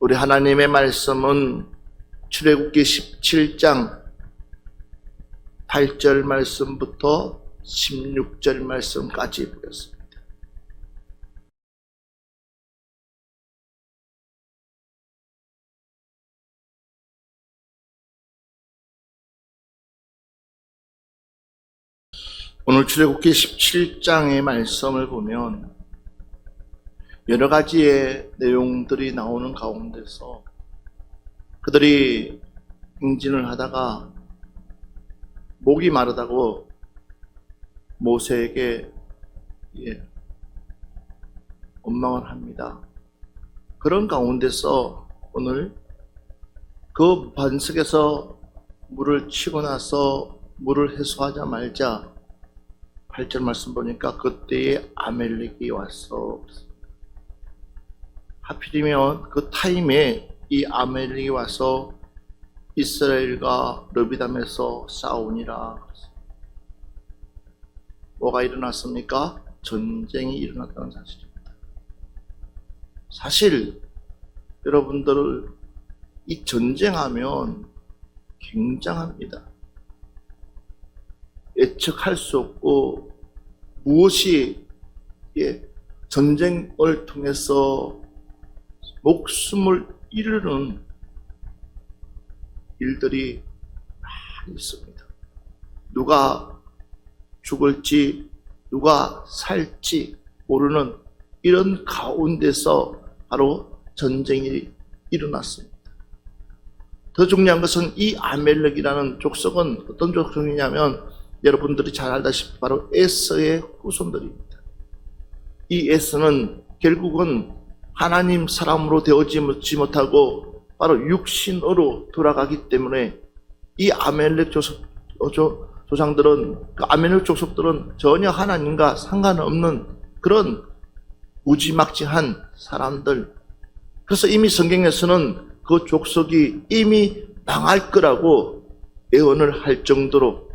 우리 하나님의 말씀은 출애굽기 17장 8절 말씀부터 16절 말씀까지 보겠습니다. 오늘 출애굽기 17장의 말씀을 보면 여러 가지의 내용들이 나오는 가운데서 그들이 행진을 하다가 목이 마르다고 모세에게 원망을 합니다. 그런 가운데서 오늘 그 반석에서 물을 치고 나서 물을 해소하자마자 8절 말씀 보니까 그때에 아멜렉이 왔어. 하필이면 그 타임에 이 아멜렉이 와서 이스라엘과 르비담에서 싸우니라. 뭐가 일어났습니까? 전쟁이 일어났다는 사실입니다. 사실 여러분들 이 전쟁하면 굉장합니다. 예측할 수 없고 무엇이 전쟁을 통해서 목숨을 잃는 일들이 많이 있습니다. 누가 죽을지 누가 살지 모르는 이런 가운데서 바로 전쟁이 일어났습니다. 더 중요한 것은 이 아멜렉이라는 족속은 어떤 족속이냐면 여러분들이 잘 알다시피 바로 에서의 후손들입니다. 이 에서는 결국은 하나님 사람으로 되어지 못하고 바로 육신으로 돌아가기 때문에 이 아멜렉 조상들은 그 아멜렉 족속들은 전혀 하나님과 상관없는 그런 무지막지한 사람들. 그래서 이미 성경에서는 그 족속이 이미 망할 거라고 예언을 할 정도로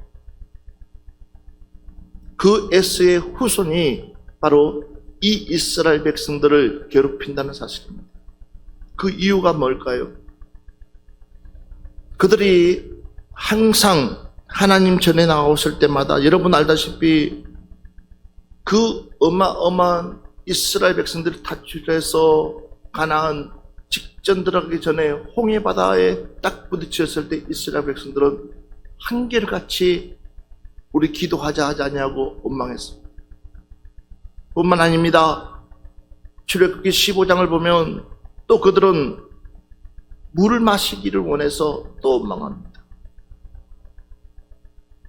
그 에스의 후손이 바로 이 이스라엘 백성들을 괴롭힌다는 사실입니다. 그 이유가 뭘까요? 그들이 항상 하나님 전에 나왔을 때마다 여러분 알다시피 그 어마어마한 이스라엘 백성들을 탈출해서 가나안 직전 들어가기 전에 홍해 바다에 딱 부딪혔을 때 이스라엘 백성들은 한결같이 우리 기도하자 하자냐고 원망했습니다. 뿐만 아닙니다. 출애굽기 15장을 보면 또 그들은 물을 마시기를 원해서 또 원망합니다.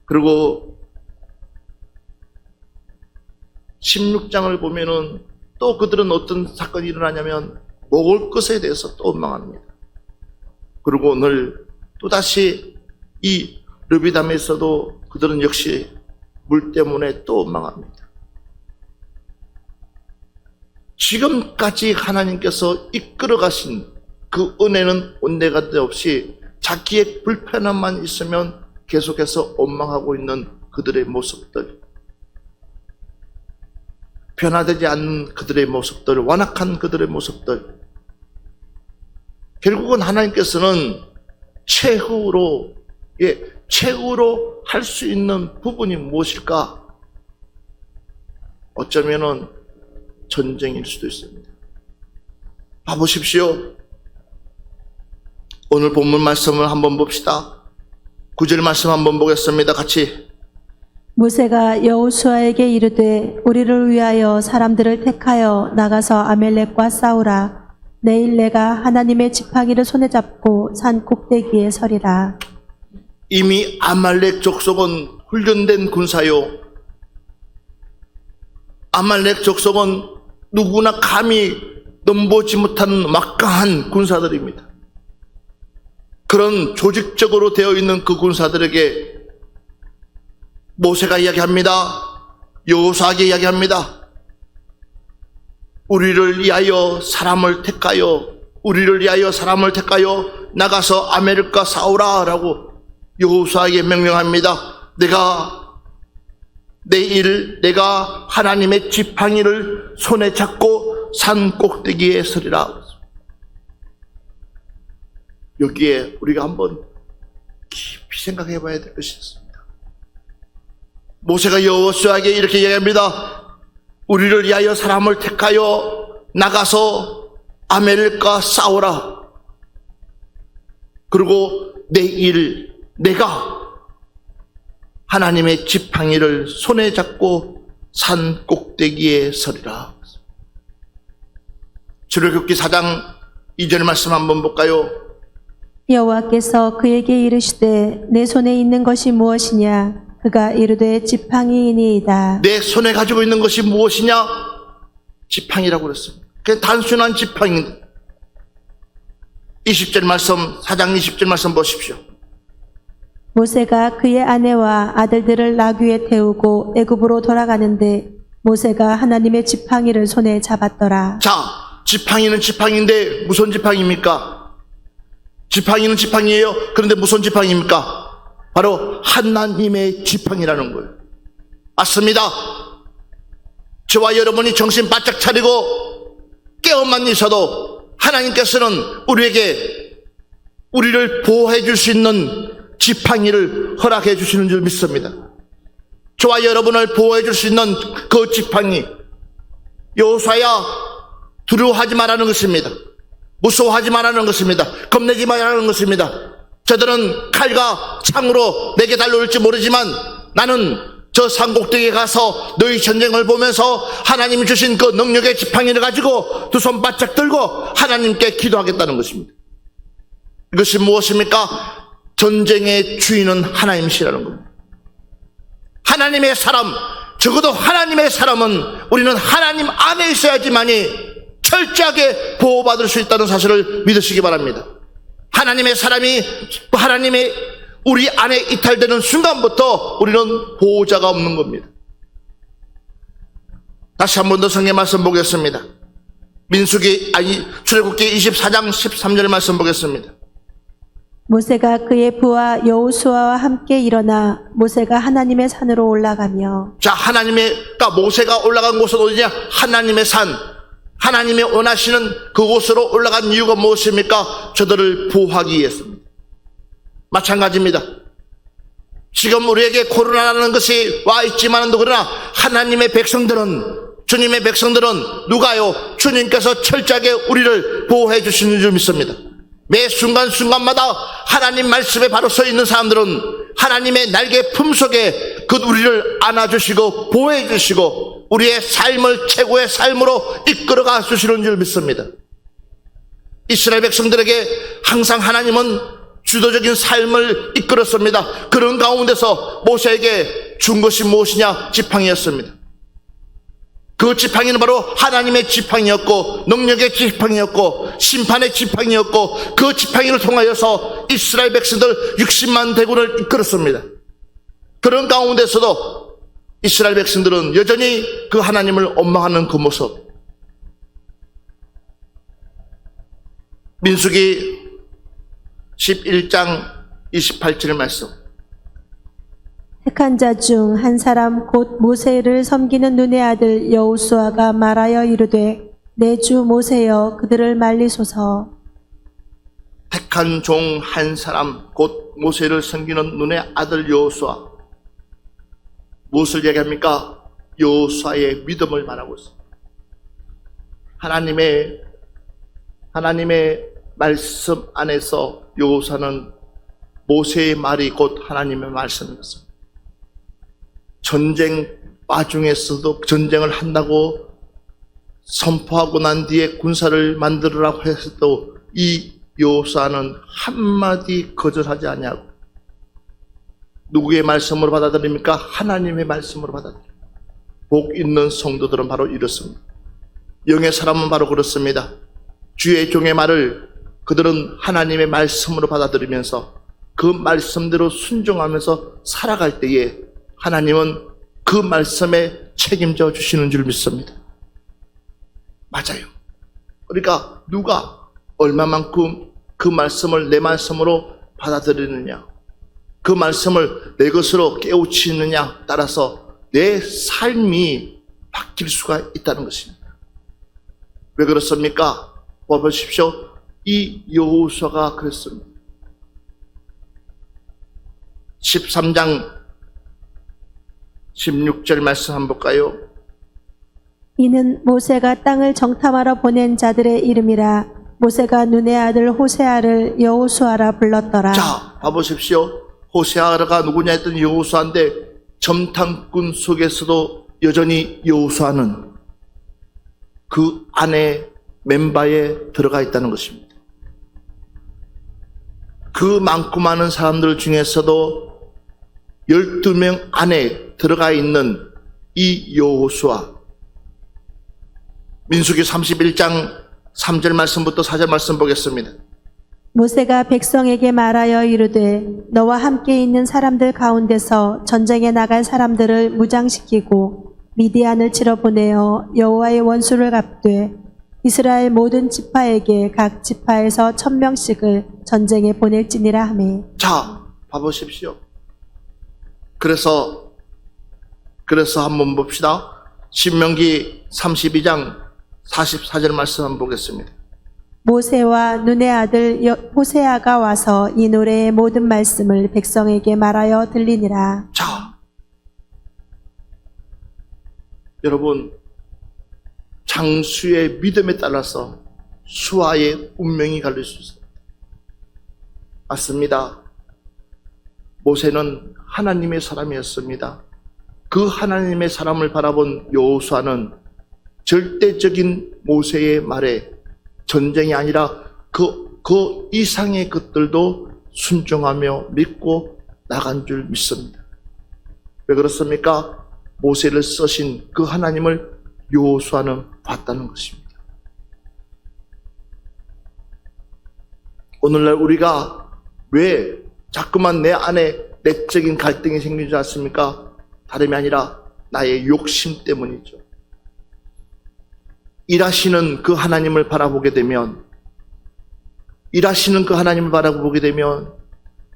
그리고 16장을 보면은 또 그들은 어떤 사건이 일어나냐면 먹을 것에 대해서 또 원망합니다. 그리고 오늘 또다시 이 르비담에서도 그들은 역시 물 때문에 또 원망합니다. 지금까지 하나님께서 이끌어 가신 그 은혜는 온데간데 없이 자기의 불편함만 있으면 계속해서 원망하고 있는 그들의 모습들, 변화되지 않는 그들의 모습들, 완악한 그들의 모습들, 결국은 하나님께서는 최후로 할 수 있는 부분이 무엇일까? 어쩌면은 전쟁일 수도 있습니다. 봐보십시오. 오늘 본문 말씀을 한번 봅시다. 9절 말씀 한번 보겠습니다. 같이. 모세가 여호수아에게 이르되 우리를 위하여 사람들을 택하여 나가서 아멜렉과 싸우라. 내일 내가 하나님의 지팡이를 손에 잡고 산 꼭대기에 서리라. 이미 아말렉 족속은 훈련된 군사요. 아말렉 족속은 누구나 감히 넘보지 못하는 막강한 군사들입니다. 그런 조직적으로 되어 있는 그 군사들에게 모세가 이야기합니다. 여호수아에게 이야기합니다. 우리를 위하여 사람을 택하여 나가서 아멜렉과 싸우라 라고 여호수아에게 명령합니다. 내가 하나님의 지팡이를 손에 잡고 산 꼭대기에 서리라. 여기에 우리가 한번 깊이 생각해 봐야 될 것이 있습니다. 모세가 여호수아에게 이렇게 얘기합니다. 우리를 위하여 사람을 택하여 나가서 아멜렉과 싸우라. 그리고 내일 내가 하나님의 지팡이를 손에 잡고 산 꼭대기에 서리라. 출애굽기 4장 2절 말씀 한번 볼까요? 여호와께서 그에게 이르시되 내 손에 있는 것이 무엇이냐? 그가 이르되 지팡이이니이다. 내 손에 가지고 있는 것이 무엇이냐? 지팡이라고 그랬습니다. 그냥 단순한 지팡이인데 20절 말씀, 4장 20절 말씀 보십시오. 모세가 그의 아내와 아들들을 나귀에 태우고 애굽으로 돌아가는데 모세가 하나님의 지팡이를 손에 잡았더라. 자, 지팡이는 지팡이인데 무슨 지팡이입니까? 지팡이는 지팡이에요. 그런데 무슨 지팡이입니까? 바로 하나님의 지팡이라는 거예요. 맞습니다. 저와 여러분이 정신 바짝 차리고 깨어만 있어도 하나님께서는 우리를 보호해 줄 수 있는 지팡이를 허락해 주시는 줄 믿습니다. 저와 여러분을 보호해 줄 수 있는 그 지팡이, 여호수아야, 두려워하지 말라는 것입니다. 무서워하지 말라는 것입니다. 겁내지 말라는 것입니다. 저들은 칼과 창으로 내게 달려올지 모르지만 나는 저 산꼭대기에 가서 너희 전쟁을 보면서 하나님이 주신 그 능력의 지팡이를 가지고 두 손 바짝 들고 하나님께 기도하겠다는 것입니다. 이것이 무엇입니까? 전쟁의 주인은 하나님이시라는 겁니다. 하나님의 사람, 적어도 하나님의 사람은 우리는 하나님 안에 있어야지만이 철저하게 보호받을 수 있다는 사실을 믿으시기 바랍니다. 하나님의 사람이 하나님의 우리 안에 이탈되는 순간부터 우리는 보호자가 없는 겁니다. 다시 한 번 더 성경 말씀 보겠습니다. 출애굽기 24장 13절 말씀 보겠습니다. 모세가 그의 부하 여호수아와 함께 일어나 모세가 하나님의 산으로 올라가며. 자, 그러니까 모세가 올라간 곳은 어디냐? 하나님의 산. 하나님이 원하시는 그곳으로 올라간 이유가 무엇입니까? 저들을 보호하기 위해서입니다. 마찬가지입니다. 지금 우리에게 코로나라는 것이 와 있지만도 그러나 하나님의 백성들은, 주님의 백성들은 누가요? 주님께서 철저하게 우리를 보호해 주시는 줄 믿습니다. 매 순간순간마다 하나님 말씀에 바로 서 있는 사람들은 하나님의 날개 품속에 그 우리를 안아주시고 보호해 주시고 우리의 삶을 최고의 삶으로 이끌어가 주시는 줄 믿습니다. 이스라엘 백성들에게 항상 하나님은 주도적인 삶을 이끌었습니다. 그런 가운데서 모세에게 준 것이 무엇이냐? 지팡이였습니다. 그 지팡이는 바로 하나님의 지팡이였고 능력의 지팡이였고 심판의 지팡이였고 그 지팡이를 통하여서 이스라엘 백성들 60만 대군을 이끌었습니다. 그런 가운데서도 이스라엘 백성들은 여전히 그 하나님을 원망하는 그 모습. 민수기 11장 28절 말씀. 택한 자 중 한 사람 곧 모세를 섬기는 눈의 아들 여호수아가 말하여 이르되 내 주 모세여 그들을 말리소서. 택한 종 한 사람 곧 모세를 섬기는 눈의 아들 여호수아. 무엇을 얘기합니까? 여호수아의 믿음을 말하고 있습니다. 하나님의 말씀 안에서 여호수아는 모세의 말이 곧 하나님의 말씀이었습니다. 전쟁 와중에서도 전쟁을 한다고 선포하고 난 뒤에 군사를 만들으라고 했어도 이 여호수아는 한마디 거절하지 아니하고 누구의 말씀으로 받아들입니까? 하나님의 말씀으로 받아들입니다. 복 있는 성도들은 바로 이렇습니다. 영의 사람은 바로 그렇습니다. 주의 종의 말을 그들은 하나님의 말씀으로 받아들이면서 그 말씀대로 순종하면서 살아갈 때에 하나님은 그 말씀에 책임져 주시는 줄 믿습니다. 맞아요. 그러니까 누가 얼마만큼 그 말씀을 내 말씀으로 받아들이느냐, 그 말씀을 내 것으로 깨우치느냐 따라서 내 삶이 바뀔 수가 있다는 것입니다. 왜 그렇습니까? 보십시오. 이 여호수아가 그랬습니다. 13장 16절 말씀 한번 볼까요? 이는 모세가 땅을 정탐하러 보낸 자들의 이름이라. 모세가 눈의 아들 호세아를 여호수아라 불렀더라. 자, 봐보십시오. 호세아가 누구냐 했더니 여호수아인데 점탐꾼 속에서도 여전히 여호수아는 그 안에 멤버에 들어가 있다는 것입니다. 그 많고 많은 사람들 중에서도 12명 안에 들어가 있는 이 여호수아. 민수기 31장 3절 말씀부터 4절 말씀 보겠습니다. 모세가 백성에게 말하여 이르되 너와 함께 있는 사람들 가운데서 전쟁에 나갈 사람들을 무장시키고 미디안을 치러 보내어 여호와의 원수를 갚되 이스라엘 모든 지파에게 각 지파에서 1000명씩을 전쟁에 보낼지니라 하매. 자, 봐보십시오. 그래서 한번 봅시다. 신명기 32장 44절 말씀 한번 보겠습니다. 모세와 눈의 아들 호세아가 와서 이 노래의 모든 말씀을 백성에게 말하여 들리니라. 자, 여러분, 장수의 믿음에 따라서 수아의 운명이 갈릴 수 있습니다. 맞습니다. 모세는 하나님의 사람이었습니다. 그 하나님의 사람을 바라본 여호수아는 절대적인 모세의 말에 전쟁이 아니라 그 이상의 것들도 순종하며 믿고 나간 줄 믿습니다. 왜 그렇습니까? 모세를 쓰신 그 하나님을 여호수아는 봤다는 것입니다. 오늘날 우리가 왜 자꾸만 내 안에 내적인 갈등이 생기지 않습니까? 다름이 아니라 나의 욕심 때문이죠. 일하시는 그 하나님을 바라보게 되면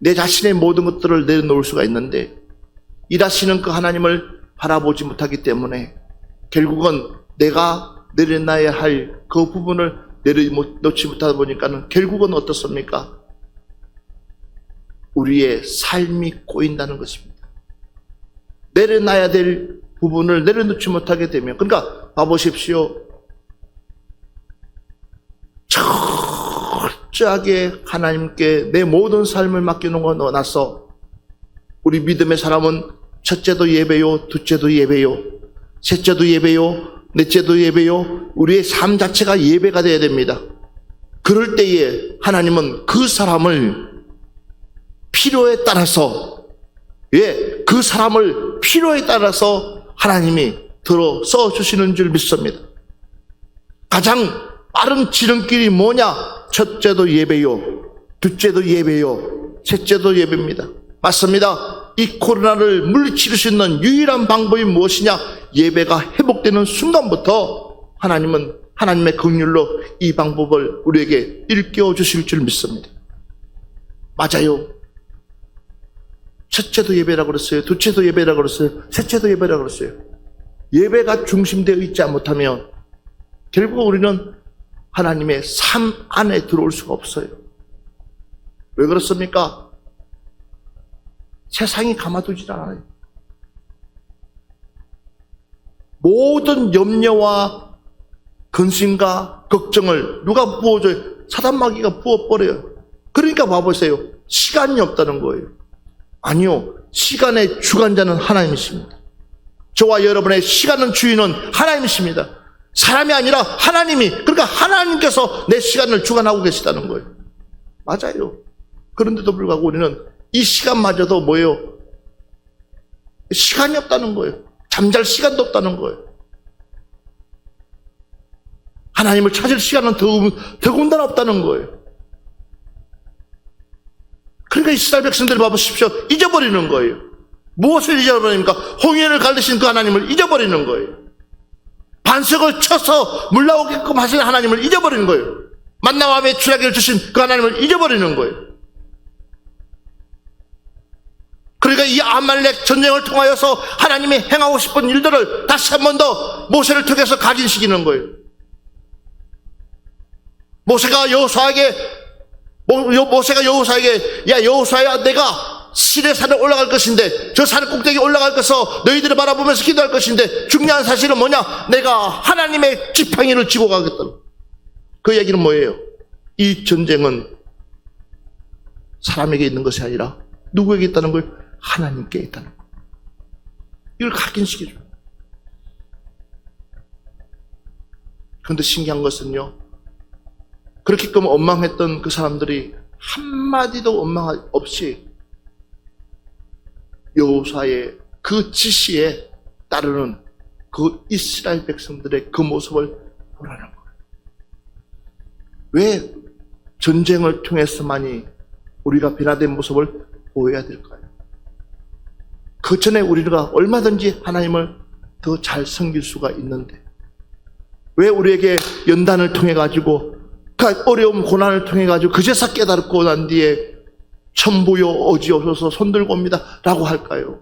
내 자신의 모든 것들을 내려놓을 수가 있는데 일하시는 그 하나님을 바라보지 못하기 때문에 결국은 내가 내려놔야 할 그 부분을 내려놓지 못하다 보니까는 결국은 어떻습니까? 우리의 삶이 꼬인다는 것입니다. 내려놔야 될 부분을 내려놓지 못하게 되면, 그러니까 봐보십시오. 철저하게 하나님께 내 모든 삶을 맡겨놓고 나서 우리 믿음의 사람은 첫째도 예배요, 둘째도 예배요, 셋째도 예배요, 넷째도 예배요. 우리의 삶 자체가 예배가 되어야 됩니다. 그럴 때에 하나님은 그 사람을 필요에 따라서, 그 사람을 필요에 따라서 하나님이 들어 써주시는 줄 믿습니다. 가장 빠른 지름길이 뭐냐? 첫째도 예배요, 둘째도 예배요, 셋째도 예배입니다. 맞습니다. 이 코로나를 물리칠 수 있는 유일한 방법이 무엇이냐? 예배가 회복되는 순간부터 하나님은 하나님의 긍휼로 이 방법을 우리에게 일깨워 주실 줄 믿습니다. 맞아요. 첫째도 예배라고 그랬어요. 둘째도 예배라고 그랬어요. 셋째도 예배라고 그랬어요. 예배가 중심되어 있지 못하면 결국 우리는 하나님의 삶 안에 들어올 수가 없어요. 왜 그렇습니까? 세상이 가만두질 않아요. 모든 염려와 근심과 걱정을 누가 부어줘요? 사단마귀가 부어버려요. 그러니까 봐보세요. 시간이 없다는 거예요. 아니요. 시간의 주관자는 하나님이십니다. 저와 여러분의 시간은 주인은 하나님이십니다. 사람이 아니라 하나님이, 그러니까 하나님께서 내 시간을 주관하고 계시다는 거예요. 맞아요. 그런데도 불구하고 우리는 이 시간마저도 뭐예요? 시간이 없다는 거예요. 잠잘 시간도 없다는 거예요. 하나님을 찾을 시간은 더군다나 없다는 거예요. 그러니까 이스라엘 백성들을 봐보십시오. 잊어버리는 거예요. 무엇을 잊어버립니까? 홍해를 갈르신 그 하나님을 잊어버리는 거예요. 반석을 쳐서 물 나오게끔 하신 하나님을 잊어버리는 거예요. 만나와 메추라기를 주신 그 하나님을 잊어버리는 거예요. 그러니까 이 아말렉 전쟁을 통하여서 하나님이 행하고 싶은 일들을 다시 한 번 더 모세를 통해서 각인시키는 거예요. 모세가 여호수아에게 야 여호수아야, 내가 시내산에 올라갈 것인데 저 산 꼭대기 올라갈 것서 너희들을 바라보면서 기도할 것인데 중요한 사실은 뭐냐? 내가 하나님의 지팡이를 쥐고 가겠다. 그 얘기는 뭐예요? 이 전쟁은 사람에게 있는 것이 아니라 누구에게 있다는 거예요? 하나님께 있다는 거예요. 이걸 각인시켜줘요. 그런데 신기한 것은요, 그렇게끔 원망했던 그 사람들이 한마디도 원망 없이 여호수아의 그 지시에 따르는 그 이스라엘 백성들의 그 모습을 보라는 거예요. 왜 전쟁을 통해서만이 우리가 변화된 모습을 보여야 될까요? 그 전에 우리가 얼마든지 하나님을 더 잘 섬길 수가 있는데 왜 우리에게 연단을 통해 가지고 그 어려움 고난을 통해 가지고 그제서 깨달고 난 뒤에 천부여 어지옵소서 손들고 옵니다 라고 할까요?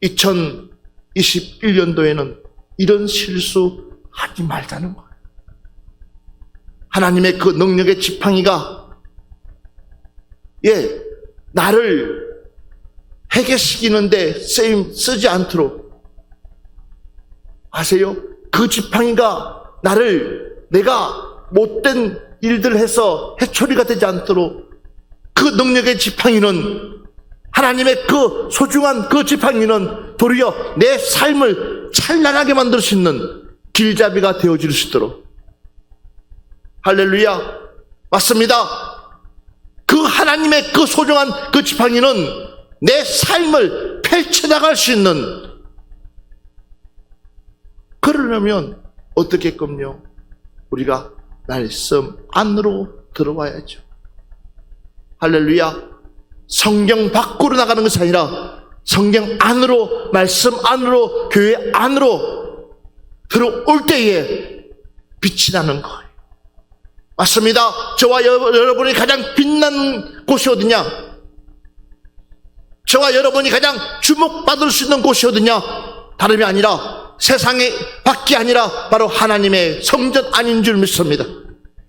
2021년도에는 이런 실수 하지 말자는 거예요. 하나님의 그 능력의 지팡이가 나를 해결시키는데 쓰지 않도록 아세요? 그 지팡이가 내가 못된 일들을 해서 해초리가 되지 않도록 그 능력의 지팡이는 하나님의 그 소중한 그 지팡이는 도리어 내 삶을 찬란하게 만들 수 있는 길잡이가 되어질 수 있도록 할렐루야 맞습니다. 그 하나님의 그 소중한 그 지팡이는 내 삶을 펼쳐나갈 수 있는 그러려면 어떻게끔요? 우리가 말씀 안으로 들어와야죠. 할렐루야. 성경 밖으로 나가는 것이 아니라 성경 안으로 말씀 안으로 교회 안으로 들어올 때에 빛이 나는 거예요. 맞습니다. 저와 여러분이 가장 빛나는 곳이 어디냐? 저와 여러분이 가장 주목받을 수 있는 곳이 어디냐? 다름이 아니라 세상에 밖이 아니라 바로 하나님의 성전 안인 줄 믿습니다.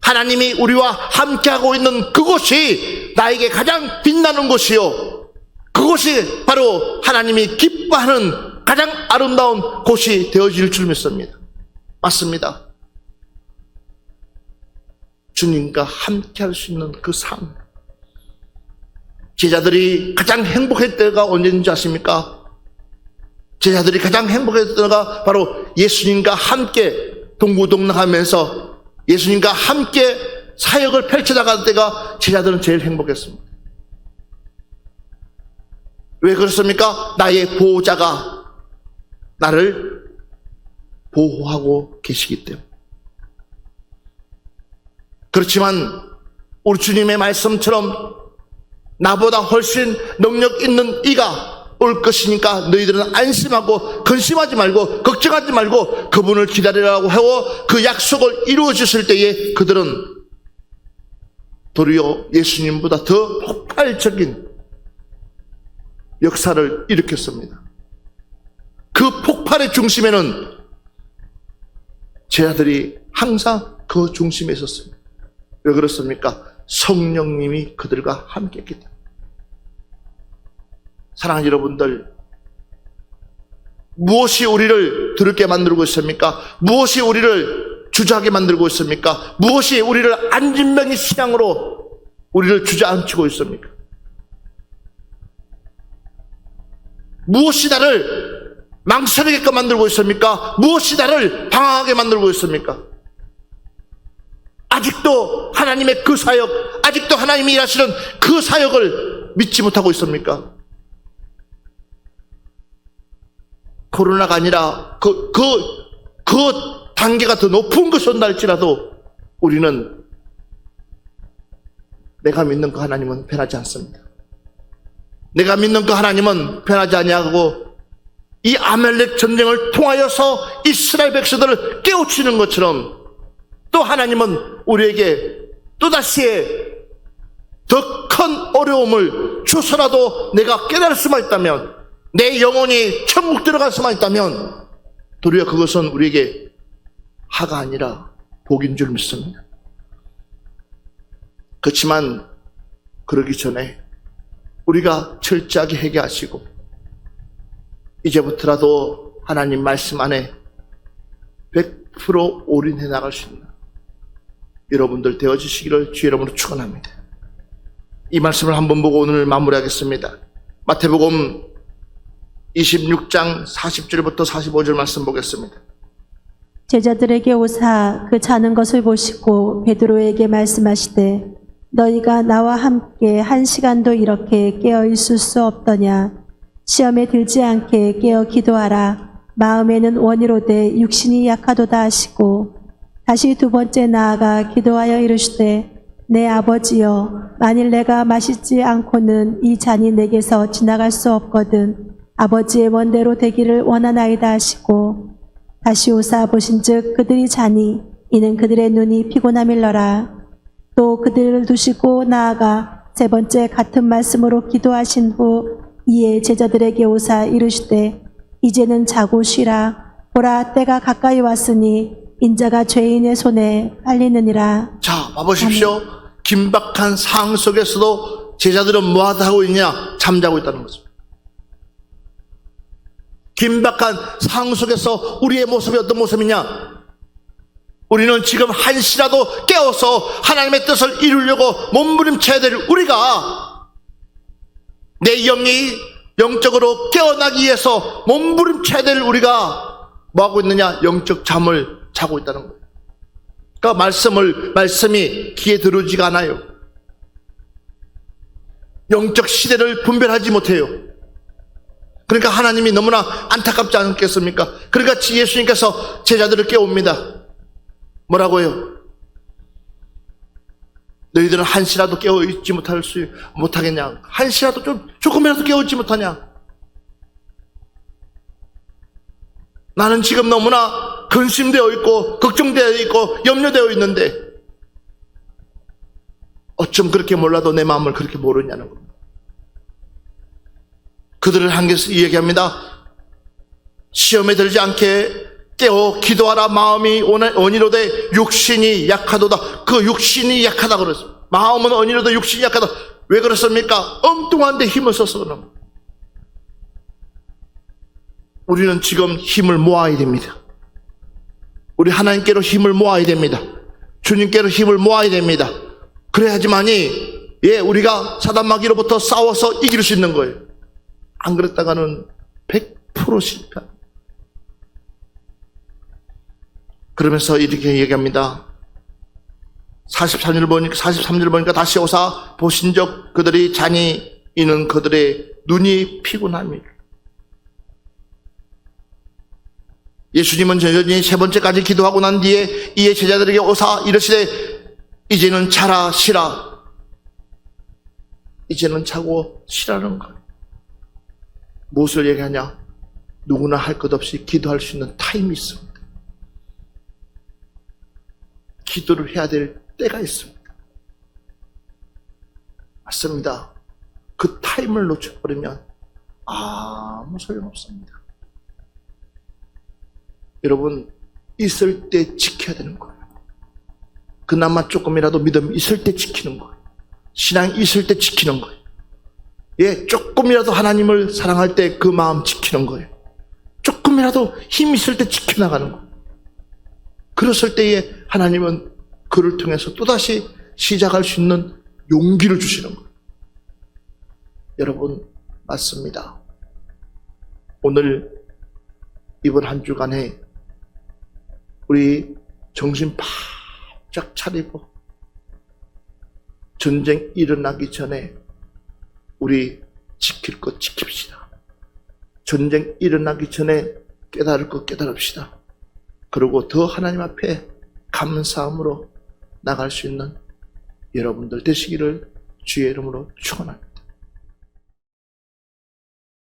하나님이 우리와 함께하고 있는 그곳이 나에게 가장 빛나는 곳이요, 그곳이 바로 하나님이 기뻐하는 가장 아름다운 곳이 되어질 줄 믿습니다. 맞습니다. 주님과 함께할 수 있는 그 삶, 제자들이 가장 행복할 때가 언제인지 아십니까? 제자들이 가장 행복했을 때가 바로 예수님과 함께 동고동락하면서 예수님과 함께 사역을 펼쳐나갈 때가 제자들은 제일 행복했습니다. 왜 그렇습니까? 나의 보호자가 나를 보호하고 계시기 때문에. 그렇지만 우리 주님의 말씀처럼 나보다 훨씬 능력 있는 이가 올 것이니까 너희들은 안심하고 근심하지 말고 걱정하지 말고 그분을 기다리라고 하고 그 약속을 이루어 주실 때에 그들은 도리어 예수님보다 더 폭발적인 역사를 일으켰습니다. 그 폭발의 중심에는 제자들이 항상 그 중심에 있었습니다. 왜 그렇습니까? 성령님이 그들과 함께 했기 때문에. 사랑하는 여러분들, 무엇이 우리를 두렵게 만들고 있습니까? 무엇이 우리를 주저하게 만들고 있습니까? 무엇이 우리를 안진병의 신앙으로 우리를 주저앉히고 있습니까? 무엇이 나를 망설이게끔 만들고 있습니까? 무엇이 나를 방황하게 만들고 있습니까? 아직도 하나님의 그 사역, 아직도 하나님이 일하시는 그 사역을 믿지 못하고 있습니까? 코로나가 아니라 그 단계가 더 높은 것이 온다 할지라도 우리는 내가 믿는 그 하나님은 변하지 않습니다. 내가 믿는 그 하나님은 변하지 아니하고 이 아멜렉 전쟁을 통하여서 이스라엘 백성들을 깨우치는 것처럼 또 하나님은 우리에게 또다시 더 큰 어려움을 주서라도 내가 깨달을 수만 있다면, 내 영혼이 천국 들어갈 수만 있다면 도리어 그것은 우리에게 하가 아니라 복인 줄 믿습니다. 그렇지만 그러기 전에 우리가 철저하게 회개하시고 이제부터라도 하나님 말씀 안에 100% 올인해 나갈 수 있는 여러분들 되어주시기를 주의 이름으로 축원합니다. 이 말씀을 한번 보고 오늘 마무리하겠습니다. 마태복음 26장 40절부터 45절 말씀 보겠습니다. 제자들에게 오사 그 자는 것을 보시고 베드로에게 말씀하시되 너희가 나와 함께 1시간도 이렇게 깨어 있을 수 없더냐. 시험에 들지 않게 깨어 기도하라. 마음에는 원이로되 육신이 약하도다 하시고 다시 두 번째 나아가 기도하여 이르시되 내 아버지여 만일 내가 마시지 않고는 이 잔이 내게서 지나갈 수 없거든 아버지의 원대로 되기를 원하나이다 하시고 다시 오사 보신즉 그들이 자니 이는 그들의 눈이 피곤함일러라. 또 그들을 두시고 나아가 세 번째 같은 말씀으로 기도하신 후 이에 제자들에게 오사 이르시되 이제는 자고 쉬라. 보라 때가 가까이 왔으니 인자가 죄인의 손에 팔리느니라. 자, 봐보십시오. 긴박한 상황 속에서도 제자들은 뭐하다 하고 있냐? 잠자고 있다는 것입니다. 긴박한 상황 속에서 우리의 모습이 어떤 모습이냐? 우리는 지금 한시라도 깨어서 하나님의 뜻을 이루려고 몸부림쳐야 될 우리가 내 영이 영적으로 깨어나기 위해서 몸부림쳐야 될 우리가 뭐하고 있느냐? 영적 잠을 자고 있다는 거예요. 그러니까 말씀이 귀에 들어오지가 않아요. 영적 시대를 분별하지 못해요. 그러니까 하나님이 너무나 안타깝지 않겠습니까? 그러니까 예수님께서 제자들을 깨웁니다. 뭐라고요? 너희들은 한시라도 깨어있지 못하겠냐? 한시라도 조금이라도 깨어있지 못하냐? 나는 지금 너무나 근심되어 있고 걱정되어 있고 염려되어 있는데 어쩜 그렇게 몰라도 내 마음을 그렇게 모르냐는 겁니다. 그들을 한계에서 얘기합니다. 시험에 들지 않게 깨어 기도하라. 마음이 언이로되 육신이 약하도다. 그 육신이 약하다 그랬습니다. 마음은 언이로되 육신이 약하다. 왜 그렇습니까? 엉뚱한데 힘을 써서 그런 겁니다. 우리는 지금 힘을 모아야 됩니다. 우리 하나님께로 힘을 모아야 됩니다. 주님께로 힘을 모아야 됩니다. 그래야지만이 우리가 사단마귀로부터 싸워서 이길 수 있는 거예요. 안 그랬다가는 100% 실패합니다. 그러면서 이렇게 얘기합니다. 43절 보니까 다시 오사 보신적 그들이 자니 이는 그들의 눈이 피곤함이라. 예수님은 여전히 세 번째까지 기도하고 난 뒤에 이에 제자들에게 오사 이르시되 이제는 자라 쉬라. 이제는 자고 쉬라는 거예요. 무엇을 얘기하냐? 누구나 할 것 없이 기도할 수 있는 타임이 있습니다. 기도를 해야 될 때가 있습니다. 맞습니다. 그 타임을 놓쳐버리면 아무 소용없습니다. 여러분, 있을 때 지켜야 되는 거예요. 그나마 조금이라도 믿음이 있을 때 지키는 거예요. 신앙이 있을 때 지키는 거예요. 조금이라도 하나님을 사랑할 때 그 마음 지키는 거예요. 조금이라도 힘 있을 때 지켜나가는 거예요. 그랬을 때에 하나님은 그를 통해서 또다시 시작할 수 있는 용기를 주시는 거예요. 여러분, 맞습니다. 오늘 이번 한 주간에 우리 정신 바짝 차리고 전쟁 일어나기 전에 우리 지킬 것 지킵시다. 전쟁 일어나기 전에 깨달을 것 깨달읍시다. 그리고 더 하나님 앞에 감사함으로 나갈 수 있는 여러분들 되시기를 주의 이름으로 축원합니다.